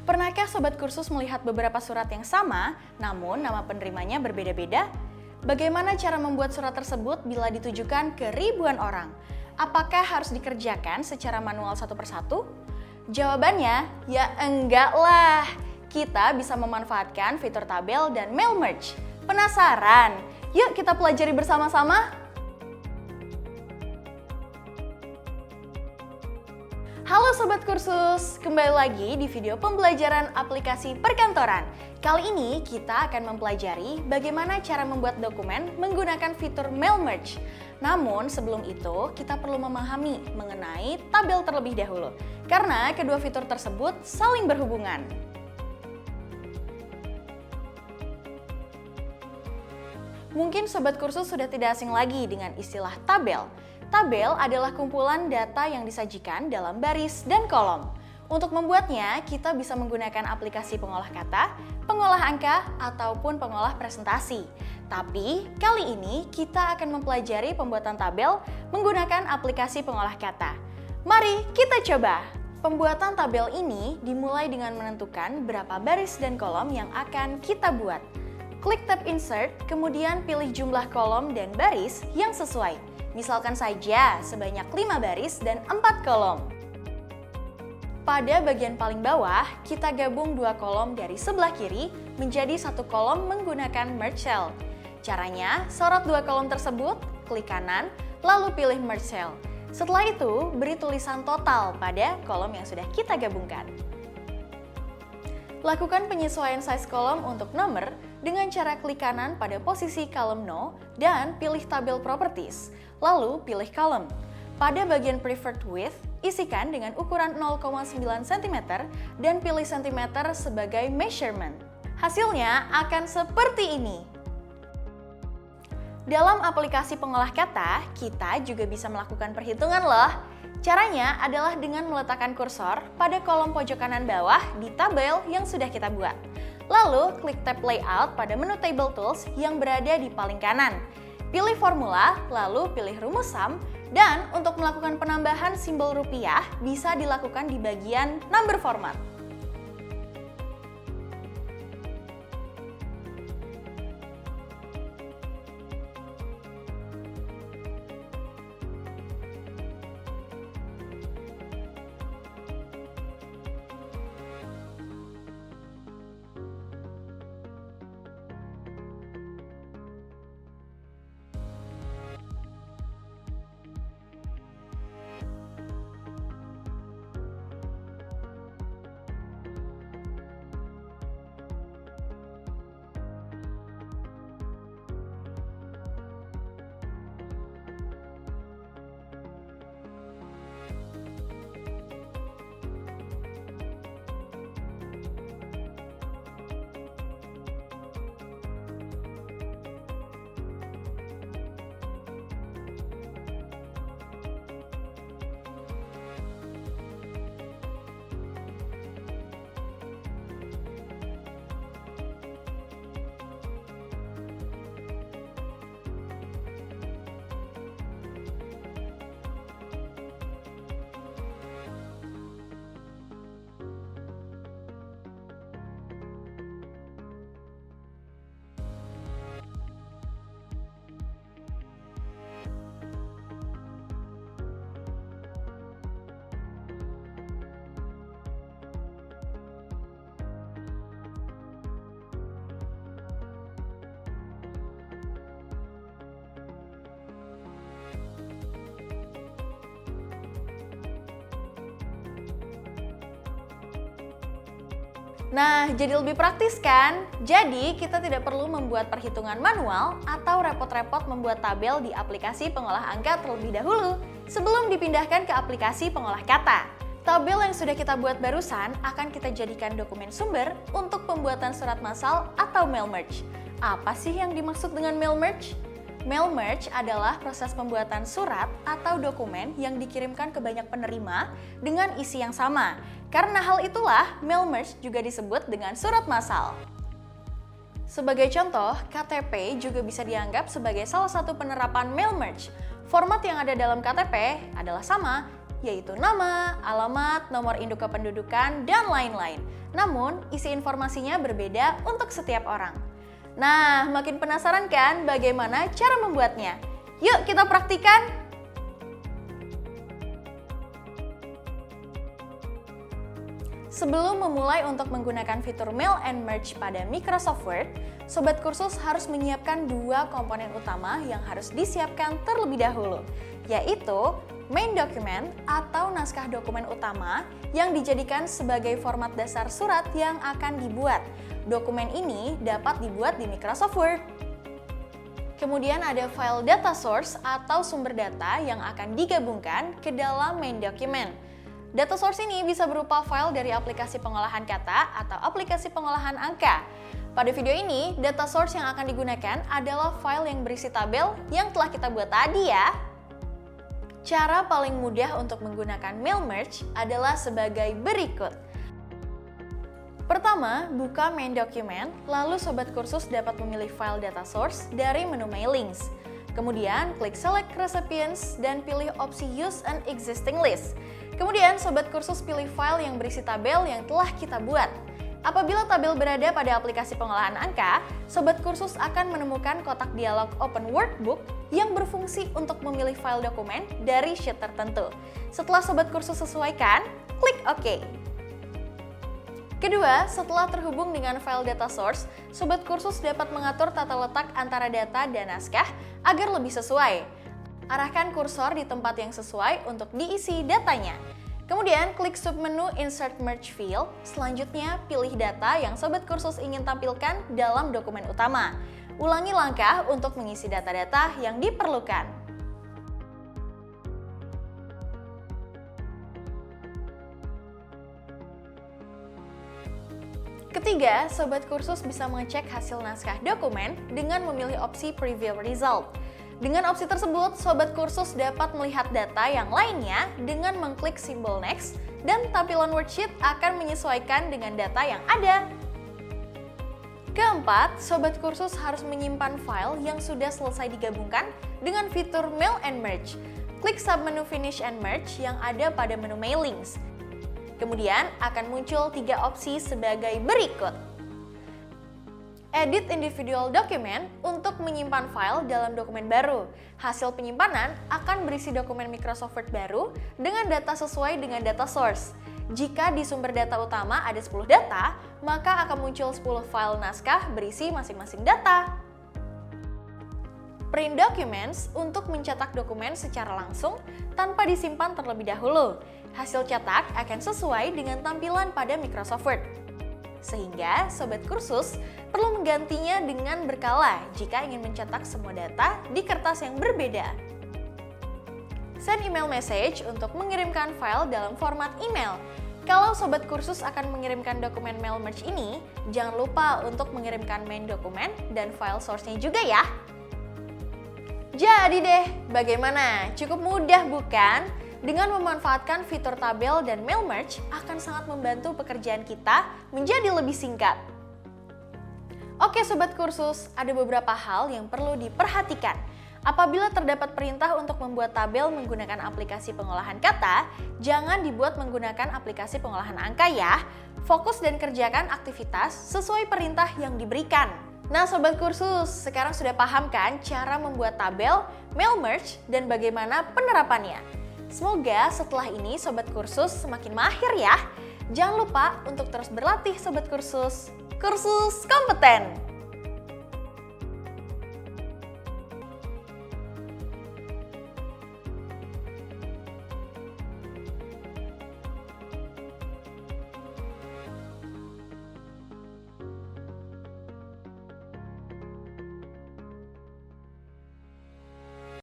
Pernahkah Sobat Kursus melihat beberapa surat yang sama, namun nama penerimanya berbeda-beda? Bagaimana cara membuat surat tersebut bila ditujukan ke ribuan orang? Apakah harus dikerjakan secara manual satu persatu? Jawabannya, ya enggak lah. Kita bisa memanfaatkan fitur tabel dan mail merge. Penasaran? Yuk kita pelajari bersama-sama. Halo Sobat Kursus, kembali lagi di video pembelajaran aplikasi perkantoran. Kali ini kita akan mempelajari bagaimana cara membuat dokumen menggunakan fitur mail merge. Namun sebelum itu kita perlu memahami mengenai tabel terlebih dahulu, karena kedua fitur tersebut saling berhubungan. Mungkin Sobat Kursus sudah tidak asing lagi dengan istilah tabel. Tabel adalah kumpulan data yang disajikan dalam baris dan kolom. Untuk membuatnya, kita bisa menggunakan aplikasi pengolah kata, pengolah angka, ataupun pengolah presentasi. Tapi, kali ini kita akan mempelajari pembuatan tabel menggunakan aplikasi pengolah kata. Mari kita coba! Pembuatan tabel ini dimulai dengan menentukan berapa baris dan kolom yang akan kita buat. Klik tab Insert, kemudian pilih jumlah kolom dan baris yang sesuai. Misalkan saja sebanyak 5 baris dan 4 kolom. Pada bagian paling bawah, kita gabung 2 kolom dari sebelah kiri menjadi 1 kolom menggunakan Merge Cell. Caranya, sorot 2 kolom tersebut, klik kanan, lalu pilih Merge Cell. Setelah itu, beri tulisan total pada kolom yang sudah kita gabungkan. Lakukan penyesuaian size kolom untuk nomor dengan cara klik kanan pada posisi column No dan pilih tabel properties, lalu pilih column. Pada bagian preferred width, isikan dengan ukuran 0,9 cm dan pilih cm sebagai measurement. Hasilnya akan seperti ini. Dalam aplikasi pengolah kata, kita juga bisa melakukan perhitungan loh. Caranya adalah dengan meletakkan kursor pada kolom pojok kanan bawah di tabel yang sudah kita buat. Lalu, klik tab Layout pada menu Table Tools yang berada di paling kanan. Pilih formula, lalu pilih rumus sum, dan untuk melakukan penambahan simbol rupiah bisa dilakukan di bagian number format. Nah, jadi lebih praktis kan? Jadi, kita tidak perlu membuat perhitungan manual atau repot-repot membuat tabel di aplikasi pengolah angka terlebih dahulu sebelum dipindahkan ke aplikasi pengolah kata. Tabel yang sudah kita buat barusan akan kita jadikan dokumen sumber untuk pembuatan surat massal atau mail merge. Apa sih yang dimaksud dengan mail merge? Mail merge adalah proses pembuatan surat atau dokumen yang dikirimkan ke banyak penerima dengan isi yang sama. Karena hal itulah, mail merge juga disebut dengan surat massal. Sebagai contoh, KTP juga bisa dianggap sebagai salah satu penerapan mail merge. Format yang ada dalam KTP adalah sama, yaitu nama, alamat, nomor induk kependudukan, dan lain-lain. Namun, isi informasinya berbeda untuk setiap orang. Nah, makin penasaran kan bagaimana cara membuatnya? Yuk kita praktikan! Sebelum memulai untuk menggunakan fitur Mail and Merge pada Microsoft Word, Sobat Kursus harus menyiapkan dua komponen utama yang harus disiapkan terlebih dahulu, yaitu main document atau naskah dokumen utama yang dijadikan sebagai format dasar surat yang akan dibuat. Dokumen ini dapat dibuat di Microsoft Word. Kemudian ada file data source atau sumber data yang akan digabungkan ke dalam main document. Data source ini bisa berupa file dari aplikasi pengolahan kata atau aplikasi pengolahan angka. Pada video ini, data source yang akan digunakan adalah file yang berisi tabel yang telah kita buat tadi ya. Cara paling mudah untuk menggunakan Mail Merge adalah sebagai berikut. Pertama, buka main document, lalu Sobat Kursus dapat memilih file data source dari menu Mailings. Kemudian, klik Select Recipients dan pilih opsi Use an Existing List. Kemudian, Sobat Kursus pilih file yang berisi tabel yang telah kita buat. Apabila tabel berada pada aplikasi pengolahan angka, Sobat Kursus akan menemukan kotak dialog Open Workbook yang berfungsi untuk memilih file dokumen dari sheet tertentu. Setelah Sobat Kursus sesuaikan, klik OK. Kedua, setelah terhubung dengan file data source, Sobat Kursus dapat mengatur tata letak antara data dan naskah agar lebih sesuai. Arahkan kursor di tempat yang sesuai untuk diisi datanya. Kemudian, klik submenu Insert Merge Field. Selanjutnya, pilih data yang Sobat Kursus ingin tampilkan dalam dokumen utama. Ulangi langkah untuk mengisi data-data yang diperlukan. Ketiga, Sobat Kursus bisa mengecek hasil naskah dokumen dengan memilih opsi Preview Result. Dengan opsi tersebut, Sobat Kursus dapat melihat data yang lainnya dengan mengklik simbol Next dan tampilan worksheet akan menyesuaikan dengan data yang ada. Keempat, Sobat Kursus harus menyimpan file yang sudah selesai digabungkan dengan fitur Mail and Merge. Klik submenu Finish and Merge yang ada pada menu Mailings. Kemudian akan muncul 3 opsi sebagai berikut. Edit individual document untuk menyimpan file dalam dokumen baru. Hasil penyimpanan akan berisi dokumen Microsoft Word baru dengan data sesuai dengan data source. Jika di sumber data utama ada 10 data, maka akan muncul 10 file naskah berisi masing-masing data. Print documents untuk mencetak dokumen secara langsung tanpa disimpan terlebih dahulu. Hasil cetak akan sesuai dengan tampilan pada Microsoft Word. Sehingga Sobat Kursus perlu menggantinya dengan berkala jika ingin mencetak semua data di kertas yang berbeda. Send email message untuk mengirimkan file dalam format email. Kalau Sobat Kursus akan mengirimkan dokumen Mail Merge ini, jangan lupa untuk mengirimkan main dokumen dan file source-nya juga ya. Jadi deh, bagaimana? Cukup mudah bukan? Dengan memanfaatkan fitur tabel dan Mail Merge akan sangat membantu pekerjaan kita menjadi lebih singkat. Oke Sobat Kursus, ada beberapa hal yang perlu diperhatikan. Apabila terdapat perintah untuk membuat tabel menggunakan aplikasi pengolahan kata, jangan dibuat menggunakan aplikasi pengolahan angka ya. Fokus dan kerjakan aktivitas sesuai perintah yang diberikan. Nah Sobat Kursus, sekarang sudah paham kan cara membuat tabel, Mail Merge, dan bagaimana penerapannya? Semoga setelah ini Sobat Kursus semakin mahir ya. Jangan lupa untuk terus berlatih Sobat Kursus. Kursus kompeten!